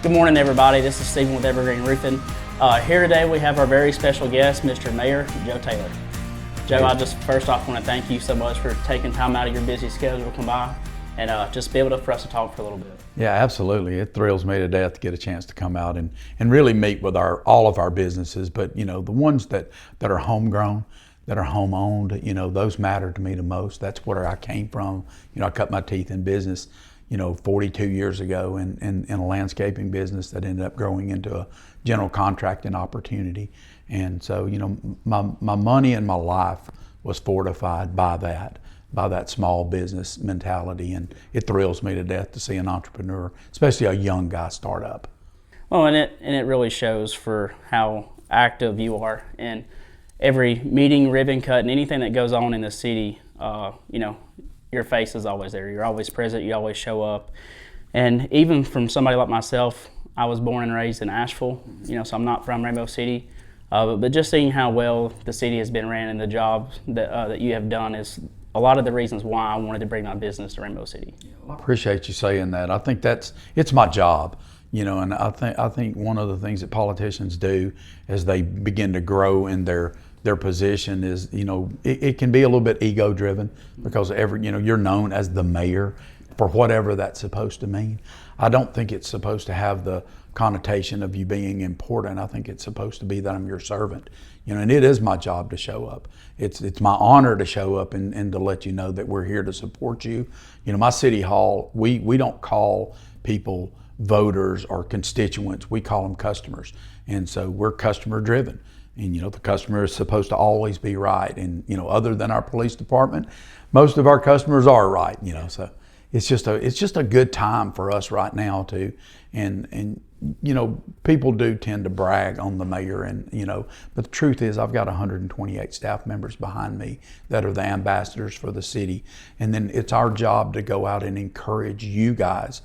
Good morning, everybody. This is Stephen with Evergreen Roofing. Here today we have our very special guest, Mr. Mayor Joe Taylor. Joe, I just first off want to thank you so much for taking time out of your busy schedule to come by and just be able for us to talk for a little bit. Yeah, absolutely. It thrills me to death to get a chance to come out and really meet with all of our businesses, but the ones that are homegrown, that are home owned, those matter to me the most. That's where I came from. I cut my teeth in business 42 years ago in a landscaping business that ended up growing into a general contracting opportunity. And so, my money and my life was fortified by that small business mentality. And it thrills me to death to see an entrepreneur, especially a young guy, start up. Well, and it really shows for how active you are in every meeting, ribbon cut, and anything that goes on in the city. Your face is always there. You're always present. You always show up. And even from somebody like myself, I was born and raised in Asheville, so I'm not from Rainbow City. But just seeing how well the city has been ran and the jobs that you have done is a lot of the reasons why I wanted to bring my business to Rainbow City. I appreciate you saying that. I think it's my job, and I think one of the things that politicians do as they begin to grow in their position is, it can be a little bit ego driven because you're known as the mayor for whatever that's supposed to mean. I don't think it's supposed to have the connotation of you being important. I think it's supposed to be that I'm your servant, and it is my job to show up. It's my honor to show up and to let you know that we're here to support you. My city hall, we don't call people voters or constituents, we call them customers. And so we're customer driven. And the customer is supposed to always be right. And other than our police department, most of our customers are right. So it's just a good time for us right now too. And people do tend to brag on the mayor, but the truth is I've got 128 staff members behind me that are the ambassadors for the city. And then it's our job to go out and encourage you guys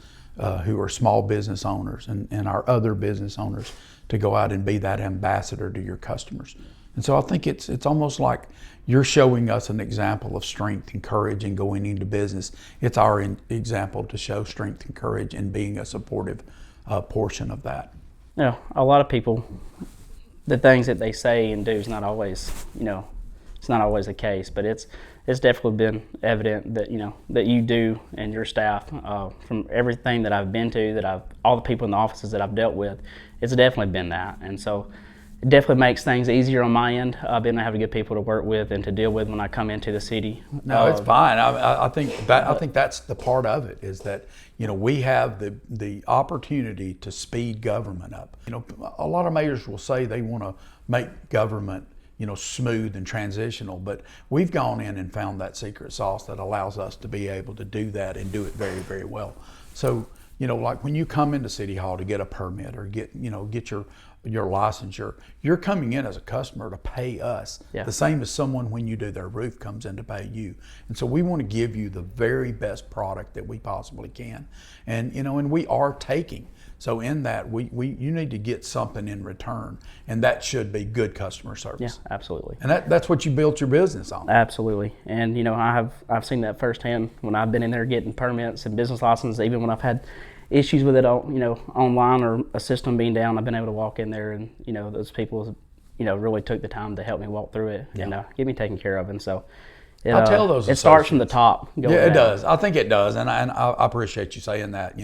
who are small business owners and our other business owners to go out and be that ambassador to your customers. And so I think it's almost like you're showing us an example of strength and courage in going into business. It's our example to show strength and courage in being a supportive portion of that. A lot of people, the things that they say and do is not always, it's not always the case, but it's definitely been evident that that you do and your staff, from everything that I've been to, all the people in the offices that I've dealt with, it's definitely been that. And so it definitely makes things easier on my end, being able to have good people to work with and to deal with when I come into the city. No, it's fine. I think that's the part of it, is that we have the opportunity to speed government up. A lot of mayors will say they want to make government smooth and transitional, but we've gone in and found that secret sauce that allows us to be able to do that and do it very, very well. So, like when you come into City Hall to get a permit or get your licensure, you're coming in as a customer to pay us. Yeah. The same as someone when you do their roof comes in to pay you. And so we want to give you the very best product that we possibly can. And and we are taking. So in that, you need to get something in return, and that should be good customer service. Yeah, absolutely. And that's what you built your business on. Absolutely. And I've seen that firsthand when I've been in there getting permits and business licenses. Even when I've had issues with it, online or a system being down, I've been able to walk in there, and those people, really took the time to help me walk through it and get me taken care of. And so I tell those it starts from the top. Yeah, it does. I think it does, and I appreciate you saying that.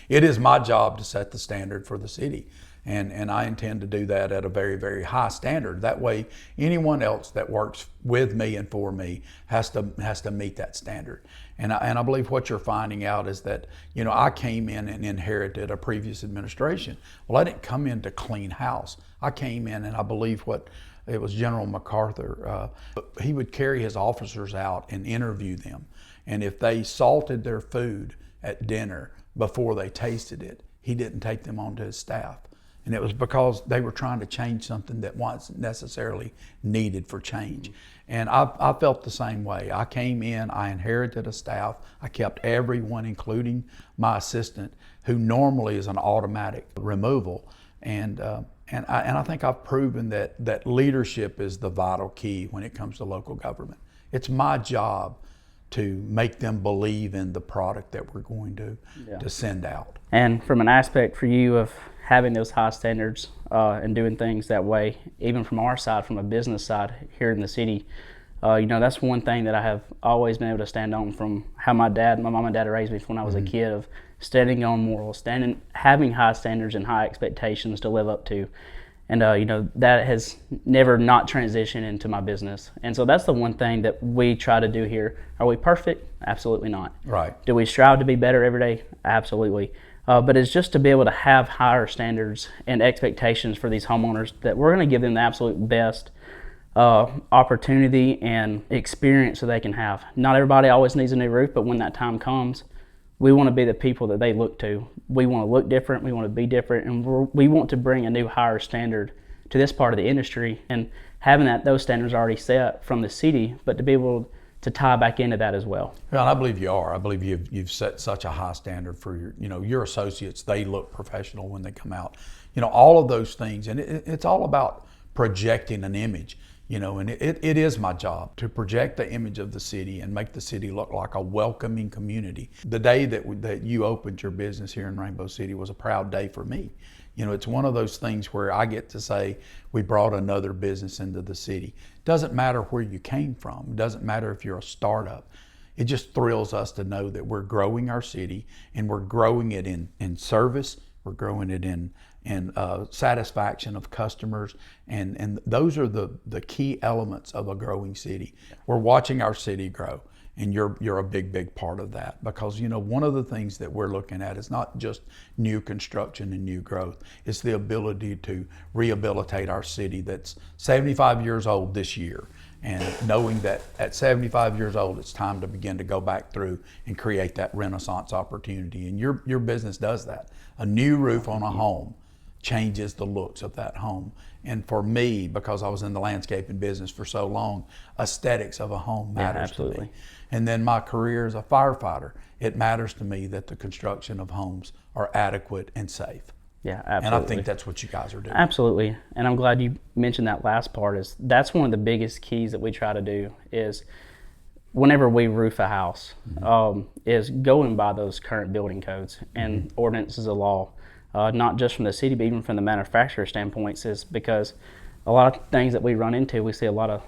It is my job to set the standard for the city, and I intend to do that at a very, very high standard. That way, anyone else that works with me and for me has to meet that standard. And I believe what you're finding out is that I came in and inherited a previous administration. Well, I didn't come in to clean house. I came in, and I believe it was General MacArthur. He would carry his officers out and interview them. And if they salted their food at dinner before they tasted it, he didn't take them onto his staff. And it was because they were trying to change something that wasn't necessarily needed for change. And I felt the same way. I came in, I inherited a staff. I kept everyone, including my assistant, who normally is an automatic removal. And I think I've proven that leadership is the vital key when it comes to local government. It's my job to make them believe in the product that we're going to send out. And from an aspect for you of having those high standards and doing things that way, even from our side, from a business side here in the city, that's one thing that I have always been able to stand on from how my mom and dad raised me when I was a kid, of standing on morals, having high standards and high expectations to live up to. And, that has never not transitioned into my business. And so that's the one thing that we try to do here. Are we perfect? Absolutely not. Right. Do we strive to be better every day? Absolutely. But it's just to be able to have higher standards and expectations for these homeowners, that we're going to give them the absolute best opportunity and experience that they can have. Not everybody always needs a new roof, but when that time comes, we want to be the people that they look to. We want to look different, we want to be different, and we want to bring a new higher standard to this part of the industry. And having those standards already set from the city, but to be able to tie back into that as well. Well, I believe you are. I believe you've set such a high standard for your associates. They look professional when they come out. All of those things, and it's all about projecting an image. And it is my job to project the image of the city and make the city look like a welcoming community. The day that you opened your business here in Rainbow City was a proud day for me. It's one of those things where I get to say we brought another business into the city. Doesn't matter where you came from. It doesn't matter if you're a startup. It just thrills us to know that we're growing our city, and we're growing it in service. We're growing it in satisfaction of customers, and those are the key elements of a growing city. We're watching our city grow, and you're a big part of that, because one of the things that we're looking at is not just new construction and new growth. It's the ability to rehabilitate our city that's 75 years old this year, and knowing that at 75 years old it's time to begin to go back through and create that renaissance opportunity. And your business does that. A new roof on a home changes the looks of that home. And for me, because I was in the landscaping business for so long, aesthetics of a home matters to me. And then my career as a firefighter, it matters to me that the construction of homes are adequate and safe. Yeah, absolutely. And I think that's what you guys are doing. Absolutely. And I'm glad you mentioned that last part. That's one of the biggest keys that we try to do is whenever we roof a house, is going by those current building codes and ordinances of law, not just from the city, but even from the manufacturer standpoints, is because a lot of things that we run into, we see a lot of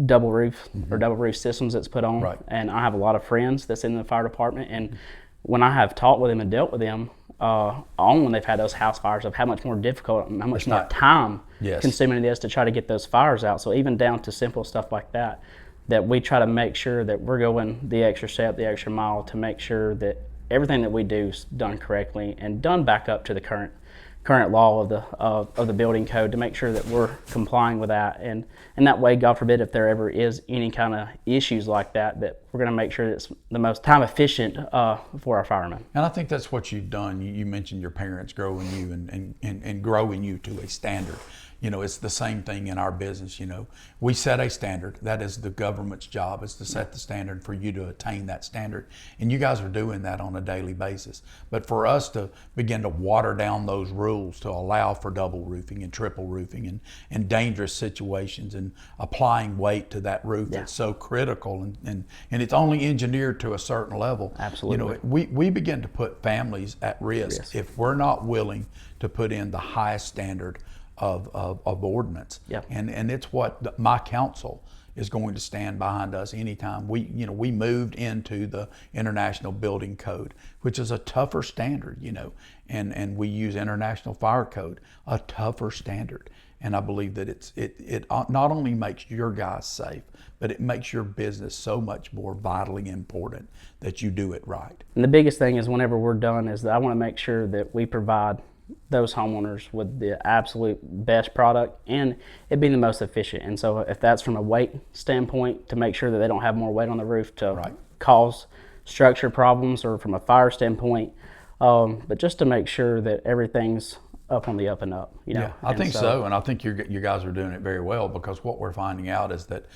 double roof or double roof systems that's put on. Right. And I have a lot of friends that's in the fire department, and when I have talked with them and dealt with them, on when they've had those house fires, of how much more difficult and how much more time consuming it is to try to get those fires out. So even down to simple stuff like that we try to make sure that we're going the extra step, the extra mile, to make sure that everything that we do is done correctly and done back up to the current law of the building code, to make sure that we're complying with that. And that way, God forbid, if there ever is any kind of issues like that we're going to make sure that it's the most time efficient for our firemen. And I think that's what you've done. You mentioned your parents growing you and growing you to a standard. It's the same thing in our business. We set a standard. That is the government's job, is to set the standard for you to attain that standard. And you guys are doing that on a daily basis. But for us to begin to water down those rules to allow for double roofing and triple roofing and dangerous situations and applying weight to that roof that's so critical, and it's only engineered to a certain level. Absolutely. We begin to put families at risk if we're not willing to put in the highest standard of ordinance. And it's what my council is going to stand behind us anytime. We moved into the International Building Code, which is a tougher standard, and we use International Fire Code, a tougher standard. And I believe that it not only makes your guys safe, but it makes your business so much more vitally important that you do it right. And the biggest thing is, whenever we're done, is that I want to make sure that we provide those homeowners with the absolute best product and it being the most efficient. And so if that's from a weight standpoint, to make sure that they don't have more weight on the roof to cause structure problems, or from a fire standpoint, but just to make sure that everything's up on the up and up. I think so. And I think you guys are doing it very well, because what we're finding out is that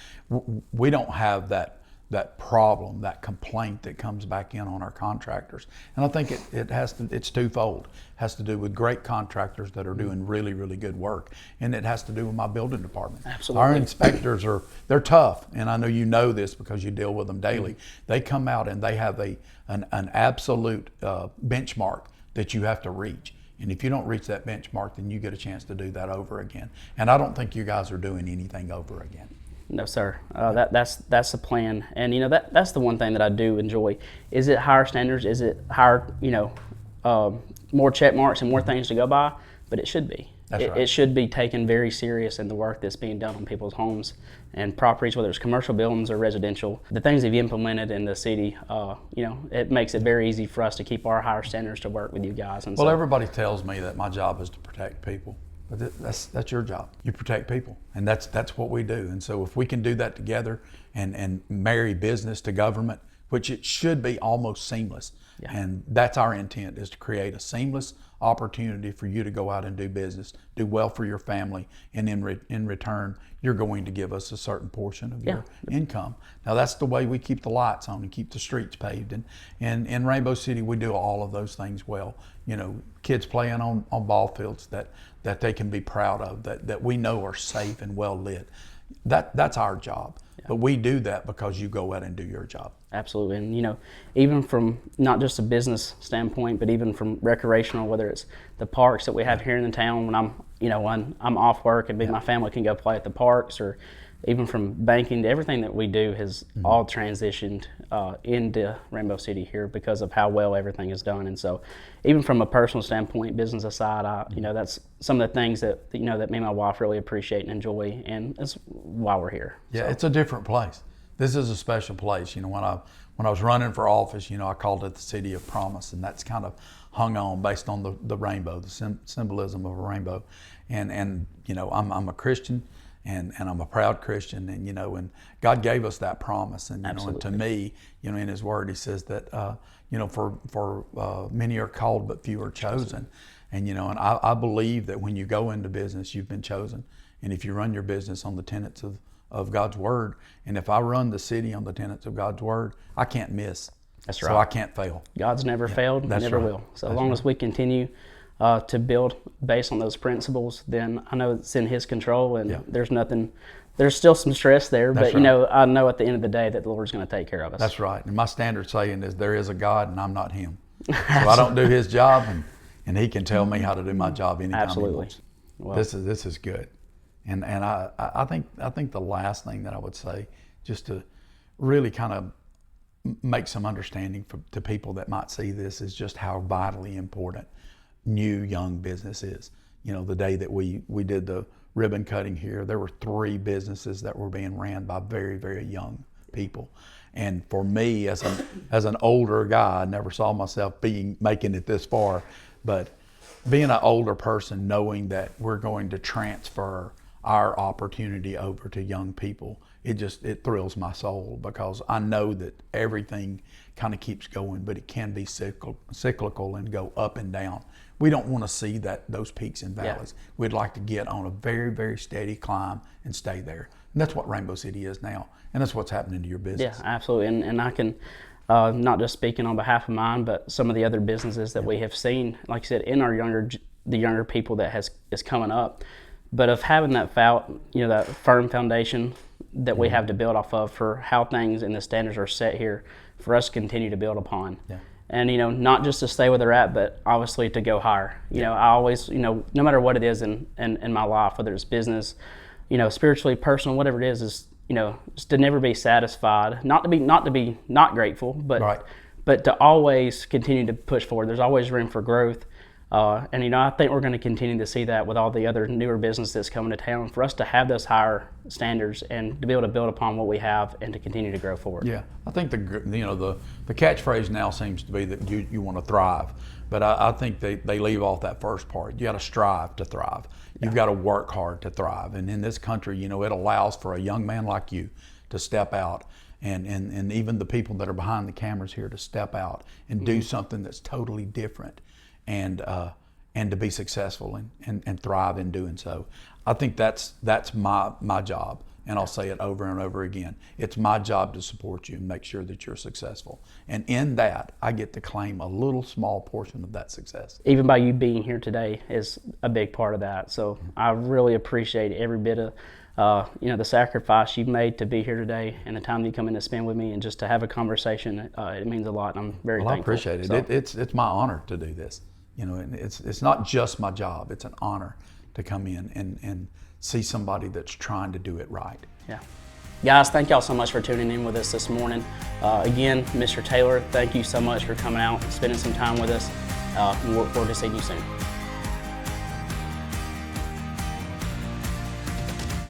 we don't have that that problem, that complaint that comes back in on our contractors. And I think it's twofold. It has to do with great contractors that are doing really, really good work, and it has to do with my building department. Absolutely. Our inspectors they're tough, and I know you know this because you deal with them daily. They come out and they have an absolute benchmark that you have to reach. And if you don't reach that benchmark, then you get a chance to do that over again. And I don't think you guys are doing anything over again. No, sir. That's the plan, and that's the one thing that I do enjoy. Is it higher standards? Is it higher? More check marks and more things to go by? But it should be. That's right. It should be taken very serious in the work that's being done on people's homes and properties, whether it's commercial buildings or residential. The things that you've implemented in the city, it makes it very easy for us to keep our higher standards to work with you guys. And well, everybody tells me that my job is to protect people. But that's your job. You protect people, and that's what we do. And so if we can do that together and marry business to government, which it should be almost seamless, and that's our intent, is to create a seamless opportunity for you to go out and do business, do well for your family, and in return, you're going to give us a certain portion of your income. Now that's the way we keep the lights on and keep the streets paved. And in Rainbow City, we do all of those things well. Kids playing on ball fields that they can be proud of, that we know are safe and well lit. That's our job. But we do that because you go out and do your job. Absolutely. And even from not just a business standpoint, but even from recreational, whether it's the parks that we have here in the town, when I'm off work and my family can go play at the parks, or even from banking to everything that we do has all transitioned into Rainbow City here because of how well everything is done. And so even from a personal standpoint, business aside, that's some of the things that that me and my wife really appreciate and enjoy, and that's why we're here. Yeah, so. It's a different place. This is a special place. When I was running for office, I called it the City of Promise, and that's kind of hung on based on the rainbow, the symbolism of a rainbow. And I'm a Christian. And I'm a proud Christian, and God gave us that promise, and and to me, in His Word, He says that for many are called but few are chosen, and I believe that when you go into business, you've been chosen, and if you run your business on the tenets of God's Word, and if I run the city on the tenets of God's Word, I can't miss. That's right. So I can't fail. God's never failed, never will. So as long as we continue to build based on those principles, then I know it's in His control, and there's still some stress there, but I know at the end of the day that the Lord's going to take care of us. That's right. And my standard saying is, there is a God and I'm not Him. So I don't do His job, and He can tell me how to do my job anytime He wants. Well, this is good. And I think the last thing that I would say, just to really kind of make some understanding to people that might see this, is just how vitally important new young business is. The day that we did the ribbon cutting here, there were 3 businesses that were being ran by very, very young people. And for me, as an older guy, I never saw myself making it this far, but being an older person, knowing that we're going to transfer our opportunity over to young people, it thrills my soul, because I know that everything kind of keeps going, but it can be cyclical and go up and down. We don't want to see those peaks and valleys. Yeah. We'd like to get on a very, very steady climb and stay there. And that's what Rainbow City is now. And that's what's happening to your business. Yeah, absolutely. And I can, not just speaking on behalf of mine, but some of the other businesses that we have seen, like I said, in the younger people that is coming up, but of having that that firm foundation that we have to build off of for how things and the standards are set here for us to continue to build upon. Yeah. And, not just to stay where they're at, but obviously to go higher. I always, no matter what it is in my life, whether it's business, spiritually, personal, whatever it is just to never be satisfied, not to be not grateful, but right. But to always continue to push forward. There's always room for growth. And I think we're going to continue to see that with all the other newer businesses that's coming to town, for us to have those higher standards and to be able to build upon what we have and to continue to grow forward. Yeah, I think the catchphrase now seems to be that you want to thrive, but I think they leave off that first part. You got to strive to thrive. You've got to work hard to thrive, and in this country, it allows for a young man like you to step out. And even the people that are behind the cameras here to step out and do something that's totally different, and to be successful and thrive in doing so. I think that's my job, and I'll say it over and over again. It's my job to support you and make sure that you're successful. And in that, I get to claim a little small portion of that success. Even by you being here today is a big part of that. So I really appreciate every bit of the sacrifice you've made to be here today and the time that you come in to spend with me and just to have a conversation. It means a lot, and I'm very thankful. I appreciate it. So, It's my honor to do this. And it's not just my job. It's an honor to come in and see somebody that's trying to do it right. Yeah. Guys, thank y'all so much for tuning in with us this morning. Again, Mr. Taylor, thank you so much for coming out and spending some time with us. We look forward to seeing you soon.